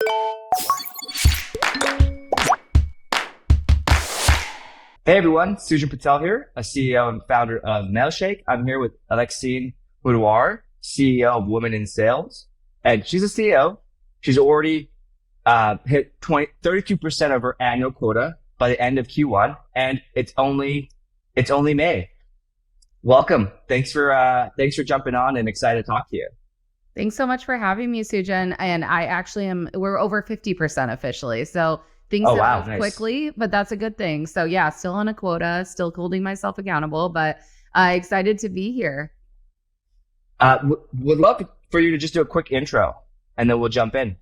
Hey everyone, Sujan Patel here, a CEO and founder of Mailshake. I'm here with Alexine Mudawar, CEO of Women in Sales. And she's a CEO. She's already hit 32% of her annual quota by the end of Q1, and it's only May. Welcome. Thanks for jumping on, and excited to talk to you. Thanks so much for having me, Sujan. And we're over 50% officially. So things have moved quickly, but that's a good thing. So yeah, still on a quota, still holding myself accountable, but excited to be here. Would love for you to just do a quick intro, and then we'll jump in.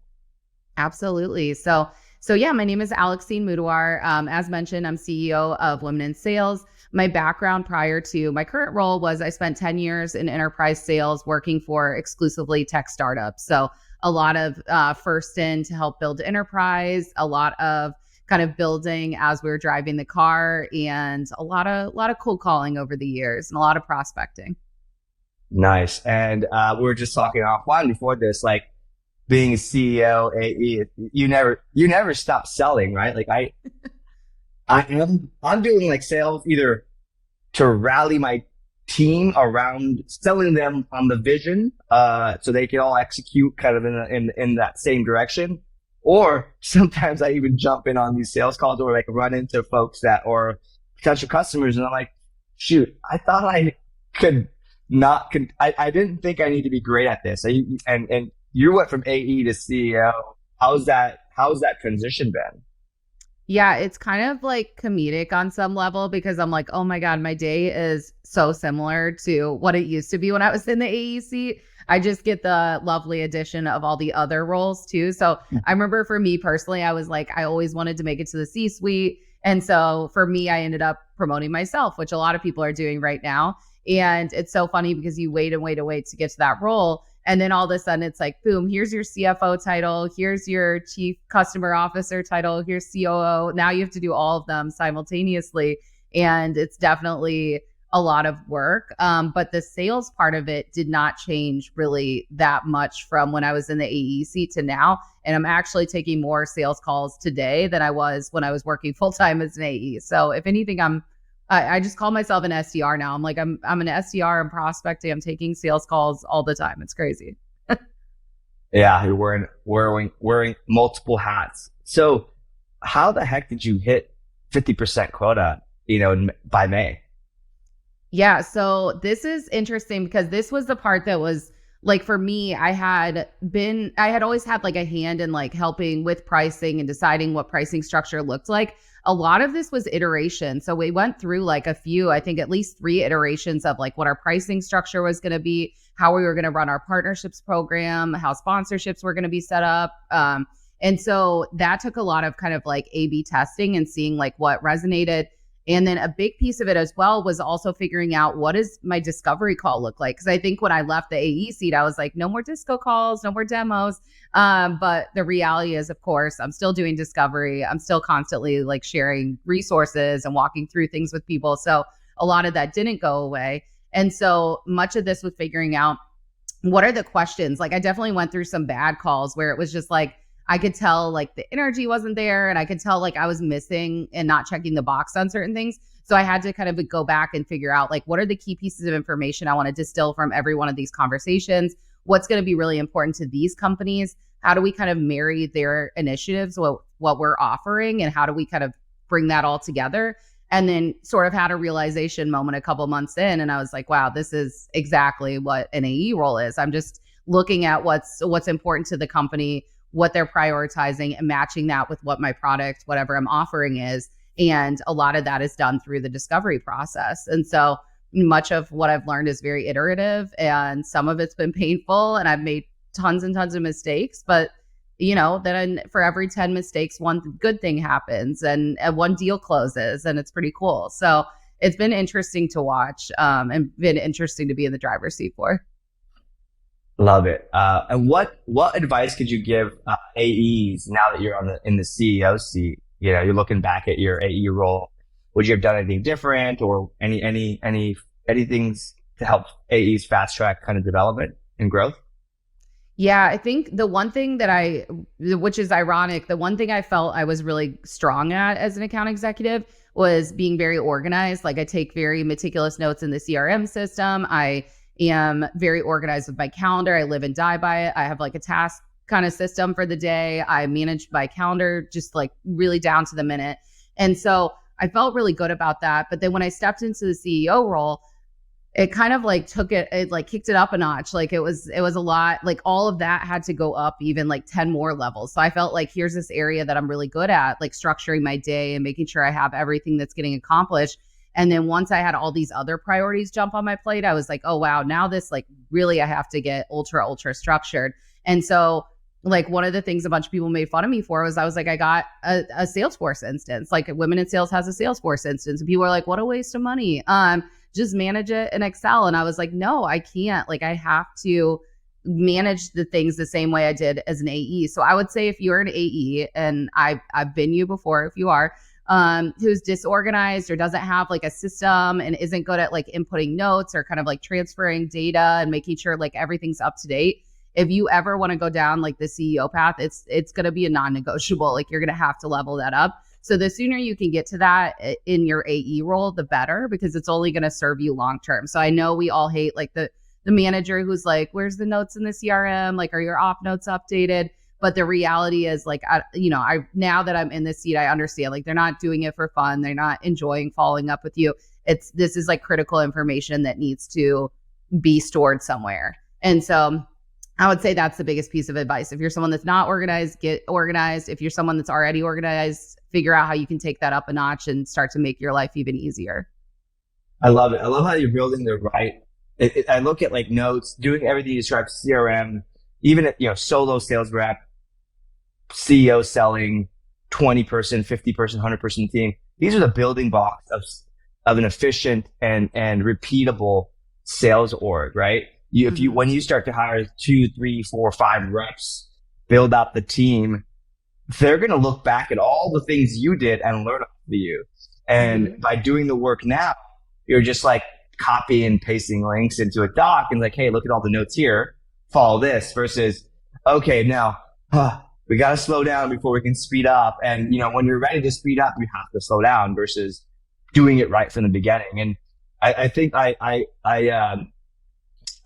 Absolutely. So yeah, my name is Alexine Mudawar. As mentioned, I'm CEO of Women in Sales. My background prior to my current role was I spent 10 years in enterprise sales working for exclusively tech startups. So a lot of first in to help build enterprise, a lot of kind of building as we were driving the car, and a lot of cold calling over the years and a lot of prospecting. Nice. And we were just talking offline before this, like being a CEO, AE, you never stop selling, right? Like I'm doing like sales either to rally my team around selling them on the vision, so they can all execute kind of in that same direction. Or sometimes I even jump in on these sales calls or like run into folks that are potential customers, and I'm like, shoot, I thought I could not. I didn't think I need to be great at this. And you went from AE to CEO. How's that transition been? Yeah, it's kind of like comedic on some level, because I'm like, oh my God, my day is so similar to what it used to be when I was in the AEC. I just get the lovely addition of all the other roles too. So I remember for me personally, I was like, I always wanted to make it to the C-suite. And so for me, I ended up promoting myself, which a lot of people are doing right now. And it's so funny because you wait to get to that role. And then all of a sudden it's like, boom, here's your CFO title. Here's your chief customer officer title. Here's COO. Now you have to do all of them simultaneously. And it's definitely a lot of work. But the sales part of it did not change really that much from when I was in the AEC to now. And I'm actually taking more sales calls today than I was when I was working full time as an AE. So if anything, I just call myself an SDR now. I'm like, I'm an SDR. I'm prospecting. I'm taking sales calls all the time. It's crazy. Yeah, you're wearing multiple hats. So how the heck did you hit 50% quota, by May? Yeah. So this is interesting because this was the part that was like, for me, I had always had like a hand in like helping with pricing and deciding what pricing structure looked like. A lot of this was iteration. So we went through like I think at least 3 iterations of like what our pricing structure was going to be, how we were going to run our partnerships program, how sponsorships were going to be set up. And so that took a lot of kind of like A/B testing and seeing like what resonated. And then a big piece of it as well was also figuring out, what does my discovery call look like? Because I think when I left the AE seat, I was like, no more disco calls, no more demos. But the reality is, of course, I'm still doing discovery. I'm still constantly like sharing resources and walking through things with people. So a lot of that didn't go away. And so much of this was figuring out, what are the questions? Like I definitely went through some bad calls where it was just like, I could tell like the energy wasn't there, and I could tell like I was missing and not checking the box on certain things. So I had to kind of go back and figure out like, what are the key pieces of information I want to distill from every one of these conversations? What's going to be really important to these companies? How do we kind of marry their initiatives, what we're offering, and how do we kind of bring that all together? And then sort of had a realization moment a couple months in, and I was like, wow, this is exactly what an AE role is. I'm just looking at what's important to the company, what they're prioritizing, and matching that with what my product, whatever I'm offering is. And a lot of that is done through the discovery process. And so much of what I've learned is very iterative, and some of it's been painful, and I've made tons and tons of mistakes, but then for every 10 mistakes, one good thing happens, and one deal closes, and it's pretty cool. So it's been interesting to watch, and been interesting to be in the driver's seat for. Love it. And what advice could you give AEs now that you're in the CEO seat? You're looking back at your AE role. Would you have done anything different, or any things to help AEs fast track kind of development and growth? Yeah, I think the one thing which is ironic, the one thing I felt I was really strong at as an account executive was being very organized. Like I take very meticulous notes in the CRM system. I am very organized with my calendar. I live and die by it. I have like a task kind of system for the day. I manage my calendar just like really down to the minute. And so I felt really good about that. But then when I stepped into the CEO role, it kind of like it like kicked it up a notch. Like it was a lot, like all of that had to go up even like 10 more levels. So I felt like here's this area that I'm really good at, like structuring my day and making sure I have everything that's getting accomplished. And then once I had all these other priorities jump on my plate, I was like, oh, wow, now this like really I have to get ultra structured. And so like one of the things a bunch of people made fun of me for was I was like, I got a Salesforce instance, like Women in Sales has a Salesforce instance. And people are like, what a waste of money. Just manage it in Excel. And I was like, no, I can't. Like I have to manage the things the same way I did as an AE. So I would say if you're an AE, and I've been you before, if you are, who's disorganized or doesn't have like a system and isn't good at like inputting notes or kind of like transferring data and making sure like everything's up to date. If you ever want to go down like the CEO path, it's going to be a non-negotiable. Like you're going to have to level that up. So the sooner you can get to that in your AE role, the better, because it's only going to serve you long term. So I know we all hate like the manager who's like, where's the notes in the CRM? Like, are your op notes updated? But the reality is like, now that I'm in this seat, I understand like they're not doing it for fun. They're not enjoying following up with you. This is like critical information that needs to be stored somewhere. And so I would say that's the biggest piece of advice. If you're someone that's not organized, get organized. If you're someone that's already organized, figure out how you can take that up a notch and start to make your life even easier. I love it. I love how you're building the right. I look at like notes, doing everything you described, CRM, even at, solo sales rep, CEO selling, 20-person, 50-person, 100-person team. These are the building blocks of an efficient and repeatable sales org, right? When you start to hire 2, 3, 4, 5 reps, build out the team, they're going to look back at all the things you did and learn from you. And by doing the work now, you're just like copy and pasting links into a doc and like, hey, look at all the notes here, follow this versus, okay, now we got to slow down before we can speed up. And, when you're ready to speed up, you have to slow down versus doing it right from the beginning. And I think I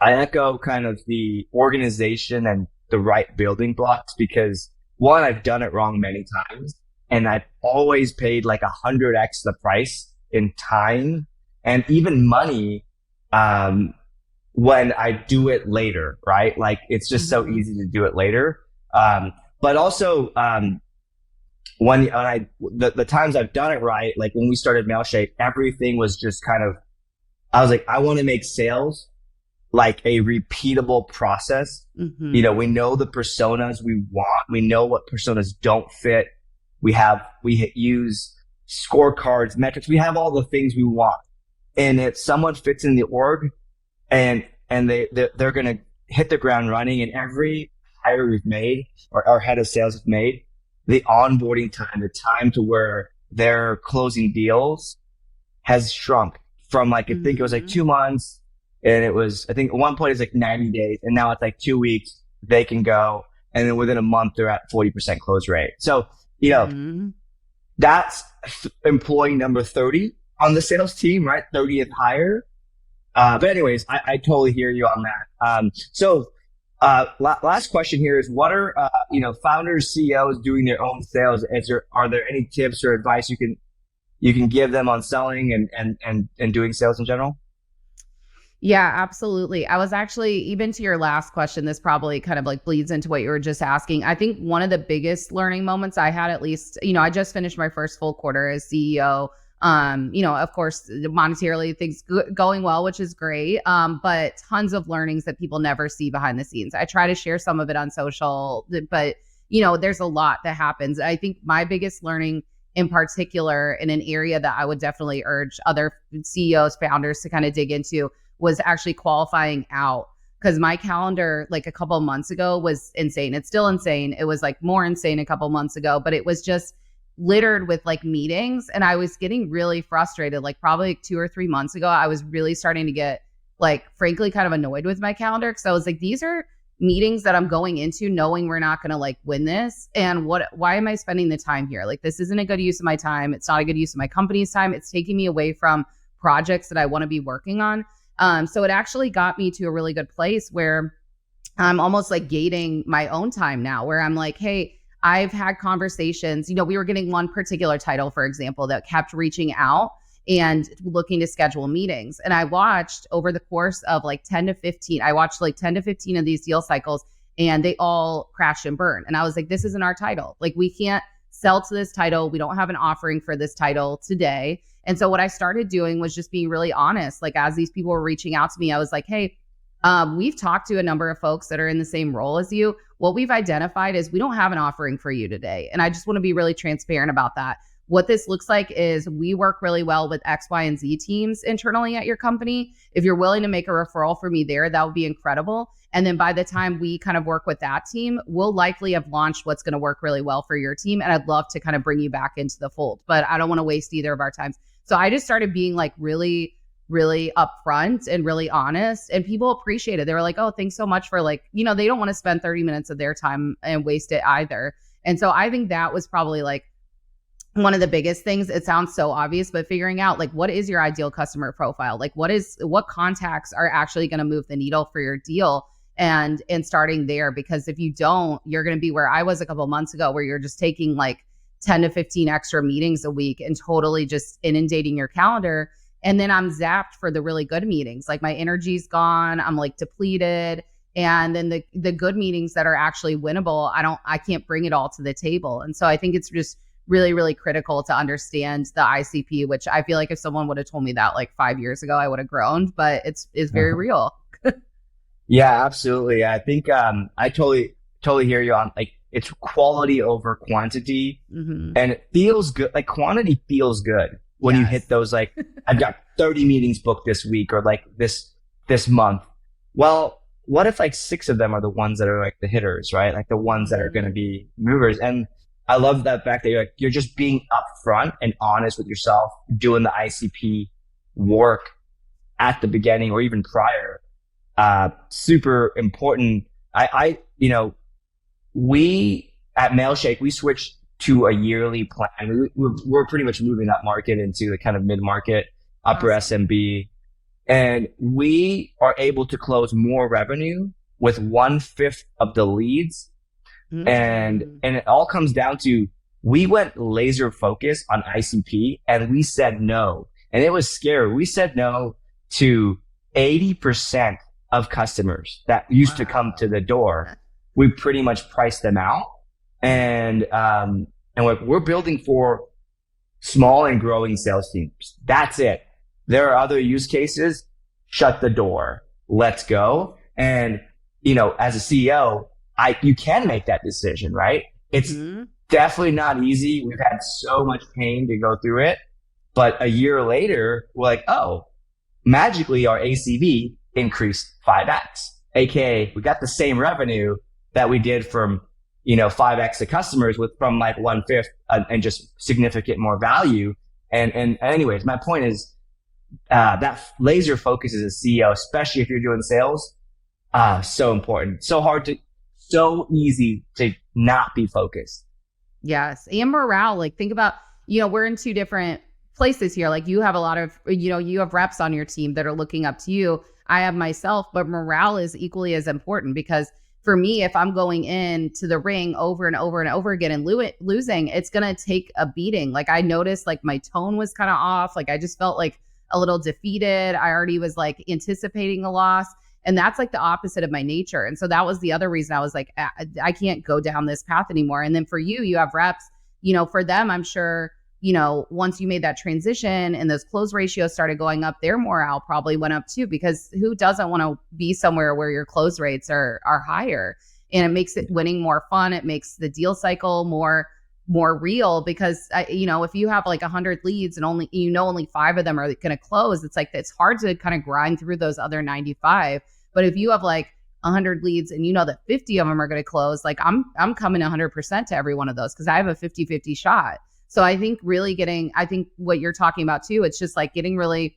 echo kind of the organization and the right building blocks because one, I've done it wrong many times and I've always paid like 100x the price in time and even money, when I do it later, right? Like it's just so easy to do it later. But also, when the times I've done it right, like when we started Mailshake, everything was just kind of, I was like, I want to make sales like a repeatable process. We know the personas we want. We know what personas don't fit. We use scorecards, metrics. We have all the things we want. And if someone fits in the org and they're going to hit the ground running, and every hire we've made or our head of sales has made, the onboarding time, the time to where they're closing deals has shrunk from like, I think it was like 2 months. And it was, I think at one point it's like 90 days and now it's like 2 weeks they can go. And then within a month, they're at 40% close rate. So, that's employee number 30 on the sales team, right? 30th hire. But anyways, I totally hear you on that. Last question here is what are, founders, CEOs doing their own sales? Are there any tips or advice you can give them on selling and doing sales in general? Yeah, absolutely. I was actually, even to your last question, this probably kind of like bleeds into what you were just asking. I think one of the biggest learning moments I had, at least, I just finished my first full quarter as CEO. Of course, monetarily things going well, which is great. But tons of learnings that people never see behind the scenes. I try to share some of it on social, but there's a lot that happens. I think my biggest learning in particular in an area that I would definitely urge other CEOs, founders to kind of dig into was actually qualifying out, because my calendar like a couple of months ago was insane. It's still insane. It was like more insane a couple of months ago, but it was just littered with like meetings, and I was getting really frustrated. Like probably like 2 or 3 months ago, I was really starting to get like frankly kind of annoyed with my calendar, because I was like, these are meetings that I'm going into knowing we're not going to like win this. And why am I spending the time here? Like, this isn't a good use of my time. It's not a good use of my company's time. It's taking me away from projects that I want to be working on. So it actually got me to a really good place where I'm almost like gating my own time now, where I'm like, hey, I've had conversations, we were getting one particular title, for example, that kept reaching out and looking to schedule meetings. And I watched over the course of like 10 to 15 of these deal cycles, and they all crashed and burned. And I was like, this isn't our title. Like, we can't sell to this title. We don't have an offering for this title today. And so what I started doing was just being really honest. Like, as these people were reaching out to me, I was like, hey, we've talked to a number of folks that are in the same role as you. What we've identified is we don't have an offering for you today. And I just want to be really transparent about that. What this looks like is we work really well with X, Y, and Z teams internally at your company. If you're willing to make a referral for me there, that would be incredible. And then by the time we kind of work with that team, we'll likely have launched what's going to work really well for your team. And I'd love to kind of bring you back into the fold, but I don't want to waste either of our times. So I just started being like really upfront and really honest, and people appreciate it. They were like, oh, thanks so much for like, they don't want to spend 30 minutes of their time and waste it either. And so I think that was probably like one of the biggest things. It sounds so obvious, but figuring out like, what is your ideal customer profile? Like, what contacts are actually going to move the needle for your deal, and starting there, because if you don't, you're going to be where I was a couple of months ago, where you're just taking like 10 to 15 extra meetings a week and totally just inundating your calendar. And then I'm zapped for the really good meetings. Like, my energy's gone. I'm like depleted. And then the good meetings that are actually winnable, I can't bring it all to the table. And so I think it's just really, really critical to understand the ICP, which I feel like if someone would have told me that like 5 years ago, I would have groaned, but it's very real. Yeah, absolutely. I think I totally hear you on like, it's quality over quantity. Mm-hmm. And it feels good. Like, quantity feels good when you hit those, like, I've got 30 meetings booked this week, or like this month. Well, what if like 6 of them are the ones that are like the hitters, right? Like the ones that are going to be movers. And I love that fact that you're just being upfront and honest with yourself, doing the ICP work at the beginning or even prior. Super important. We at Mailshake, we switched to a yearly plan. We're pretty much moving that market into the kind of mid-market, upper SMB. And we are able to close more revenue with 1/5 of the leads. Mm-hmm. And it all comes down to, we went laser focused on ICP, and we said no. And it was scary. We said no to 80% of customers that used to come to the door. We pretty much priced them out. And we're building for small and growing sales teams. That's it. There are other use cases. Shut the door. Let's go. And, as a CEO, you can make that decision, right? It's definitely not easy. We've had so much pain to go through it. But a year later, we're like, oh, magically our ACV increased 5x. AKA, we got the same revenue that we did from, 5x the customers from like 1/5 and just significant more value. And anyways, my point is, that laser focus as a CEO, especially if you're doing sales, so important, so easy to not be focused. Yes. And morale, like, think about, we're in 2 different places here. Like, you have a lot of, you have reps on your team that are looking up to you. I have myself, but morale is equally as important, because for me, if I'm going into the ring over and over and over again and losing, it's going to take a beating. Like, I noticed like my tone was kind of off. Like, I just felt like a little defeated. I already was like anticipating a loss. And that's like the opposite of my nature. And so that was the other reason I was like, I can't go down this path anymore. And then for you have reps, for them, I'm sure, once you made that transition and those close ratios started going up, their morale probably went up too, because who doesn't want to be somewhere where your close rates are higher? And it makes it winning more fun. It makes the deal cycle more real, because if you have like 100 leads and only 5 of them are going to close, it's like, it's hard to kind of grind through those other 95. But if you have like 100 leads and that 50 of them are going to close, like I'm coming 100% to every one of those, because I have a 50-50 shot. So I think I think what you're talking about too, it's just like getting really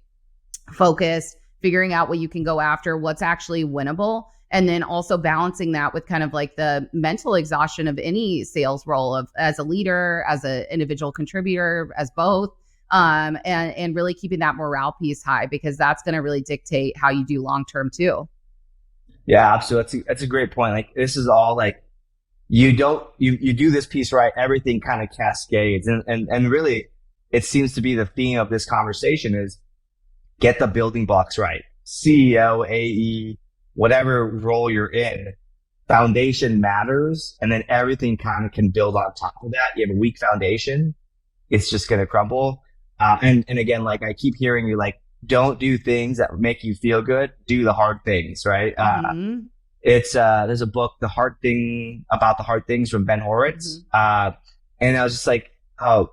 focused, figuring out what you can go after, what's actually winnable, And then also balancing that with kind of like the mental exhaustion of any sales role of as a leader, as an individual contributor, as both. And really keeping that morale piece high, because that's going to really dictate how you do long term too. Yeah, absolutely. That's a great point. Like this is all like you do this piece right, everything kind of cascades. And really it seems to be the theme of this conversation is get the building blocks right. CEO, AE, whatever role you're in, foundation matters. And then everything kind of can build on top of that. You have a weak foundation, it's just going to crumble. And again, like I keep hearing you, like, don't do things that make you feel good. Do the hard things, right? Mm-hmm. There's a book, The Hard Thing About the Hard Things from Ben Horowitz. Mm-hmm. And I was just like, oh,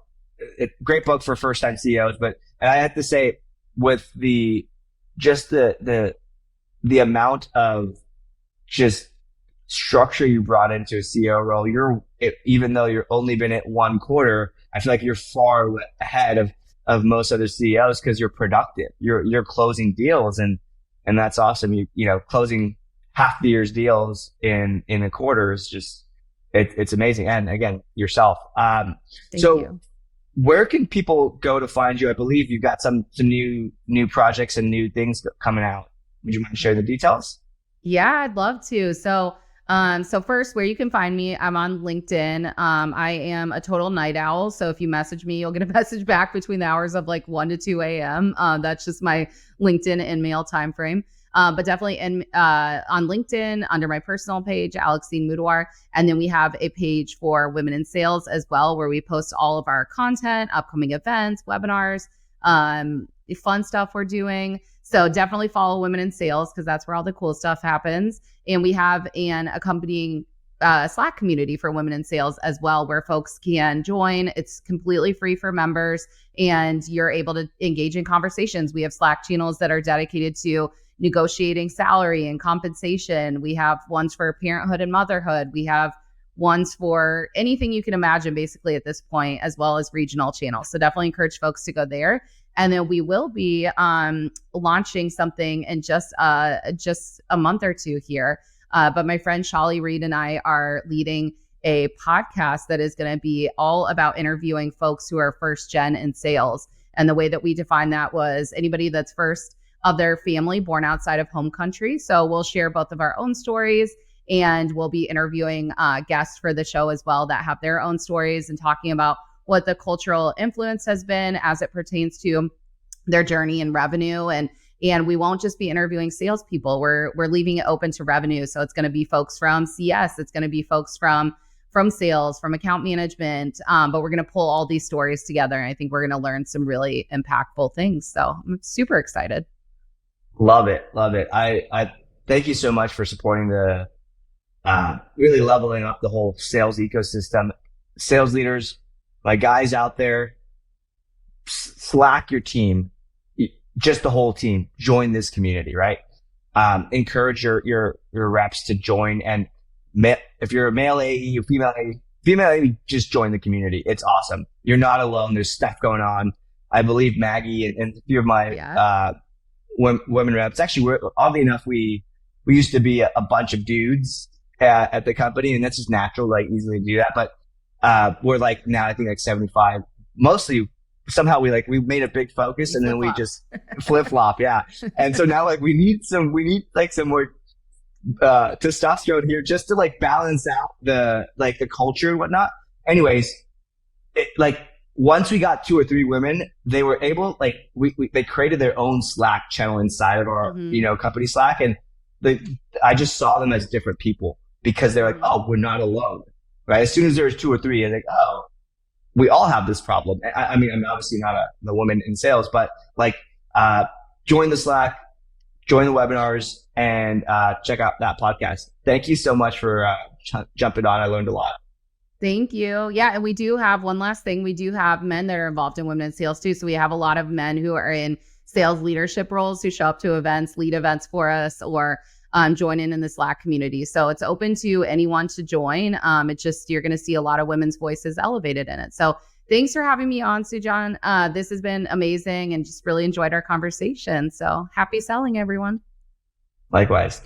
great book for first time CEOs. But and I have to say with the amount of just structure you brought into a CEO role, even though you're only been at one quarter, I feel like you're far ahead of most other CEOs because you're productive. You're closing deals and that's awesome. Closing half the year's deals in a quarter is just it's amazing. And again, yourself. Thank you. Where can people go to find you? I believe you've got some new projects and new things coming out. Would you mind sharing the details? Yeah, I'd love to. So first, where you can find me, I'm on LinkedIn. I am a total night owl. So if you message me, you'll get a message back between the hours of like 1 to 2 a.m. That's just my LinkedIn and mail time frame. But definitely on LinkedIn under my personal page, Alexine Mudawar. And then we have a page for Women in Sales as well, where we post all of our content, upcoming events, webinars, fun stuff we're doing. So definitely follow Women in Sales because that's where all the cool stuff happens. And we have an accompanying Slack community for Women in Sales as well, where folks can join. It's completely free for members and you're able to engage in conversations. We have Slack channels that are dedicated to negotiating salary and compensation. We have ones for parenthood and motherhood. We have ones for anything you can imagine basically at this point, as well as regional channels. So definitely encourage folks to go there. And then we will be launching something in just a month or two here. But my friend Shali Reed and I are leading a podcast that is going to be all about interviewing folks who are first gen in sales. And the way that we define that was anybody that's first of their family born outside of home country. So we'll share both of our own stories and we'll be interviewing guests for the show as well that have their own stories and talking about what the cultural influence has been as it pertains to their journey in revenue. And we won't just be interviewing salespeople. We're leaving it open to revenue. So it's going to be folks from CS. It's going to be folks from sales, from account management. But we're going to pull all these stories together. And I think we're going to learn some really impactful things. So I'm super excited. Love it. Love it. I thank you so much for supporting the really leveling up the whole sales ecosystem. Sales leaders, my guys out there, Slack your team, just the whole team, join this community, right? Encourage your reps to join. And if you're a male AE or female AE, just join the community. It's awesome. You're not alone. There's stuff going on. I believe Maggie and a few of my women reps. Actually, oddly enough, we used to be a bunch of dudes at the company, and that's just natural, like easily do that. But we're like now, I think like 75. Mostly, somehow we made a big focus, and then we just flip flop, yeah. And so now like we need some more testosterone here just to like balance out the culture and whatnot. Anyways, once we got 2 or 3 women, they were able, they created their own Slack channel inside of our, company Slack. And I just saw them as different people because they're like, oh, we're not alone, right? As soon as there's 2 or 3, I'm like, oh, we all have this problem. I mean, I'm obviously not the woman in sales, but join the Slack, join the webinars, and check out that podcast. Thank you so much for jumping on. I learned a lot. Thank you. Yeah. And we do have one last thing. We do have men that are involved in women in sales too. So we have a lot of men who are in sales leadership roles who show up to events, lead events for us, or join in the Slack community. So it's open to anyone to join. It's just, you're going to see a lot of women's voices elevated in it. So thanks for having me on, Sujan. This has been amazing and just really enjoyed our conversation. So happy selling, everyone. Likewise.